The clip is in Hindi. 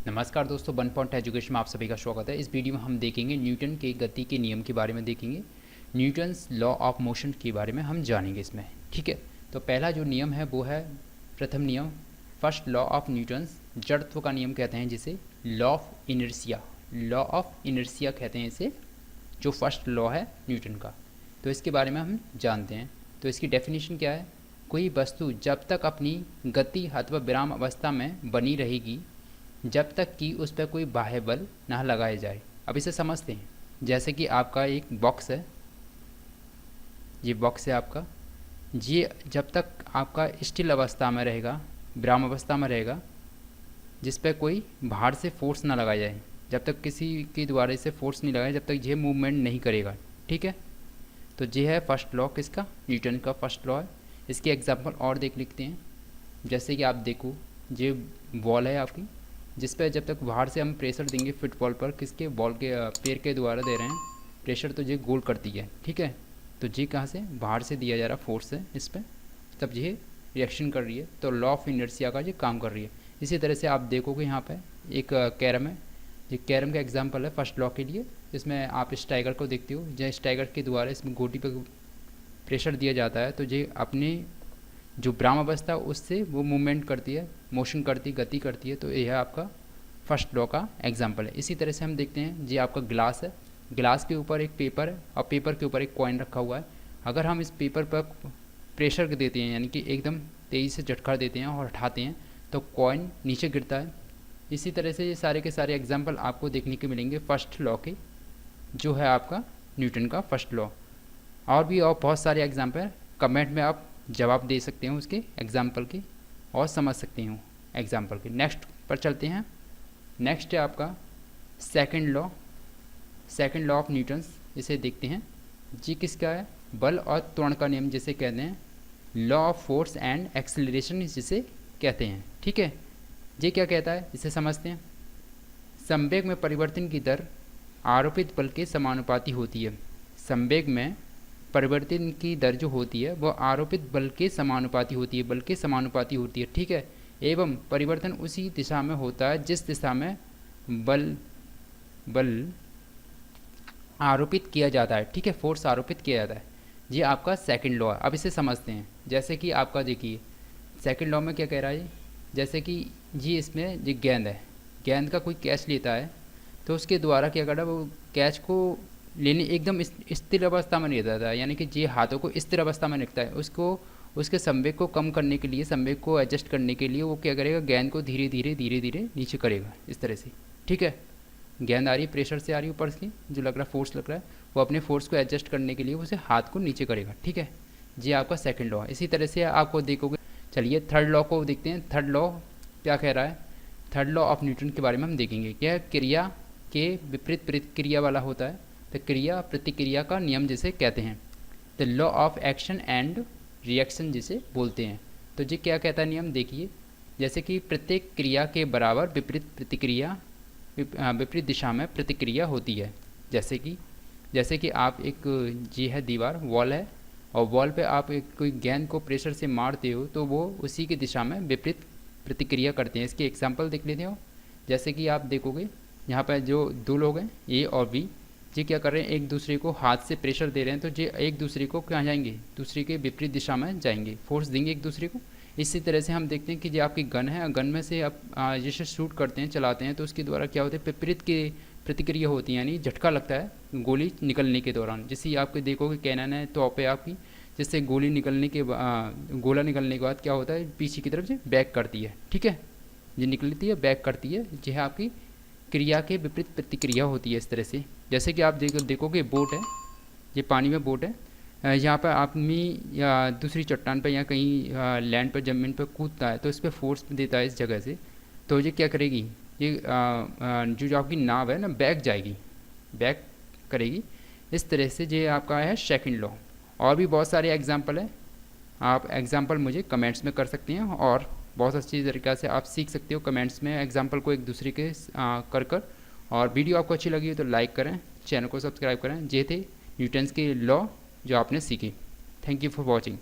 नमस्कार दोस्तों, वन पॉइंट एजुकेशन में आप सभी का स्वागत है। इस वीडियो में हम देखेंगे न्यूटन के गति के नियम के बारे में देखेंगे। न्यूटन्स लॉ ऑफ मोशन के बारे में हम जानेंगे इसमें। ठीक है, तो पहला जो नियम है वो है प्रथम नियम, फर्स्ट लॉ ऑफ न्यूटन्स, जड़त्व का नियम कहते हैं जिसे। Law of inertia, law of inertia कहते हैं इसे, जो फर्स्ट लॉ है न्यूटन का। तो इसके बारे में हम जानते हैं। तो इसकी डेफिनेशन क्या है? कोई वस्तु जब तक अपनी गति अथवा विराम अवस्था में बनी रहेगी जब तक कि उस पर कोई बाह्य बल ना लगाया जाए। अब इसे समझते हैं। जैसे कि आपका एक बॉक्स है, ये बॉक्स है आपका, ये जब तक आपका स्टिल अवस्था में रहेगा, विराम अवस्था में रहेगा, जिस पर कोई बाहर से फोर्स ना लगाया जाए, जब तक किसी के द्वारा इसे फोर्स नहीं लगाया, जब तक ये मूवमेंट नहीं करेगा। ठीक है, तो ये है फर्स्ट लॉ किसका? न्यूटन का फर्स्ट लॉ है। इसके एग्जाम्पल और देख लिखते हैं। जैसे कि आप देखो, ये बॉल है आपकी, जिस पर जब तक बाहर से हम प्रेशर देंगे फुटबॉल पर, किसके? बॉल के पैर के द्वारा दे रहे हैं प्रेशर, तो ये गोल करती है। ठीक है, तो जी कहाँ से? बाहर से दिया जा रहा फोर्स है इस पर, तब ये रिएक्शन कर रही है, तो लॉ ऑफ इनर्शिया का ये काम कर रही है। इसी तरह से आप देखोगे यहाँ पे एक कैरम है, ये कैरम का एग्जाम्पल है फर्स्ट लॉ के लिए। इसमें आप इस टाइगर को देखते हो, जो इस टाइगर के द्वारा इसमें गोटी पर प्रेशर दिया जाता है, तो ये अपने जो विराम अवस्था उससे वो मूवमेंट करती है, मोशन करती, गति करती है। तो यह आपका फर्स्ट लॉ का एग्जांपल है। इसी तरह से हम देखते हैं, ये आपका ग्लास है, ग्लास के ऊपर एक पेपर है और पेपर के ऊपर एक कॉइन रखा हुआ है। अगर हम इस पेपर पर प्रेशर देते हैं, यानी कि एकदम तेज़ी से झटका देते हैं और हटाते हैं, तो कॉइन नीचे गिरता है। इसी तरह से ये सारे के सारे एग्जाम्पल आपको देखने को मिलेंगे फर्स्ट लॉ के, जो है आपका न्यूटन का फर्स्ट लॉ। और भी और बहुत सारे एग्जाम्पल कमेंट में आप जवाब दे सकते हो उसके एग्जाम्पल के, और समझ सकते हो एग्जाम्पल के। नेक्स्ट पर चलते हैं। नेक्स्ट है आपका second law, second law of Newton's, इसे देखते हैं। जी किसका है? बल और त्वरण का नियम जिसे कहते हैं, law of force and acceleration जिसे कहते हैं। ठीक है, ये क्या कहता है इसे समझते हैं। संवेग में परिवर्तन की दर आरोपित बल के समानुपाती होती है। संवेग में परिवर्तन की दर जो होती है वह आरोपित बल के समानुपाती होती है, बल के समानुपाती होती है। ठीक है, एवं परिवर्तन उसी दिशा में होता है जिस दिशा में बल आरोपित किया जाता है। ठीक है, फोर्स आरोपित किया जाता है। ये आपका सेकंड लॉ है। अब इसे समझते हैं। जैसे कि आपका देखिए सेकंड लॉ में क्या कह रहा है, जैसे कि ये इसमें ये गेंद है, गेंद का कोई कैच लेता है, तो उसके द्वारा क्या कर रहा है, वो कैच को लेने एकदम स्थिर अवस्था में नहीं रहता है, यानी कि ये हाथों को स्थिर अवस्था में रखता है। उसको उसके संवेग को कम करने के लिए, संवेग को एडजस्ट करने के लिए वो क्या करेगा, गेंद को धीरे धीरे नीचे करेगा इस तरह से। ठीक है, गेंद आ रही है, प्रेशर से आ रही है ऊपर से, जो लग रहा है फोर्स लग रहा है, वो अपने फोर्स को एडजस्ट करने के लिए उसे हाथ को नीचे करेगा। ठीक है, ये आपका सेकंड लॉ है। इसी तरह से आपको देखोगे, चलिए थर्ड लॉ को देखते हैं। थर्ड लॉ क्या कह रहा है? थर्ड लॉ ऑफ न्यूटन के बारे में हम देखेंगे। क्या क्रिया के विपरीत प्रतिक्रिया वाला होता है, तो क्रिया प्रतिक्रिया का नियम जिसे कहते हैं, the law of action and reaction जिसे बोलते हैं। तो ये क्या कहता है नियम, देखिए। जैसे कि प्रत्येक क्रिया के बराबर विपरीत प्रतिक्रिया, विपरीत दिशा में प्रतिक्रिया होती है। जैसे कि आप एक, ये है दीवार, वॉल है, और वॉल पे आप एक कोई गेंद को प्रेशर से मारते हो तो वो उसी की दिशा में विपरीत प्रतिक्रिया करते हैं। इसके एग्जाम्पल देख लेते हो। जैसे कि आप देखोगे यहाँ पर जो दो लोग हैं, ए और बी, ये क्या कर रहे हैं, एक दूसरे को हाथ से प्रेशर दे रहे हैं, तो ये एक दूसरे को कहाँ जाएंगे, दूसरे के विपरीत दिशा में जाएंगे, फोर्स देंगे एक दूसरे को। इसी तरह से हम देखते हैं कि जो आपकी गन है, गन में से आप जैसे शूट करते हैं, चलाते हैं, तो उसके द्वारा क्या होता है, विपरीत की प्रतिक्रिया होती है, यानी झटका लगता है गोली निकलने के दौरान। जैसे आपके देखोगे कैनन है, तोप है आपकी, जिससे गोली निकलने के गोला निकलने के बाद क्या होता है, पीछे की तरफ से बैक करती है। ठीक है, ये निकलती है, बैक करती है, यह आपकी क्रिया के विपरीत प्रतिक्रिया होती है इस तरह से। जैसे कि आप देखोगे बोट है, ये पानी में बोट है, यहाँ पर आदमी या दूसरी चट्टान पर या कहीं लैंड पर, ज़मीन पर कूदता है, तो इस पर फोर्स देता है इस जगह से, तो ये क्या करेगी, ये जो आपकी नाव है ना, बैक जाएगी, बैक करेगी इस तरह से। ये आपका है सेकंड लॉ। और भी बहुत सारे एग्जाम्पल है, आप एग्जाम्पल मुझे कमेंट्स में कर सकते हैं, और बहुत अच्छी तरीक़ा से आप सीख सकते हो कमेंट्स में एग्जाम्पल को एक दूसरे के कर। और वीडियो आपको अच्छी लगी हो तो लाइक करें, चैनल को सब्सक्राइब करें। ये थे न्यूटन्स के लॉ जो आपने सीखे। Thank you for watching.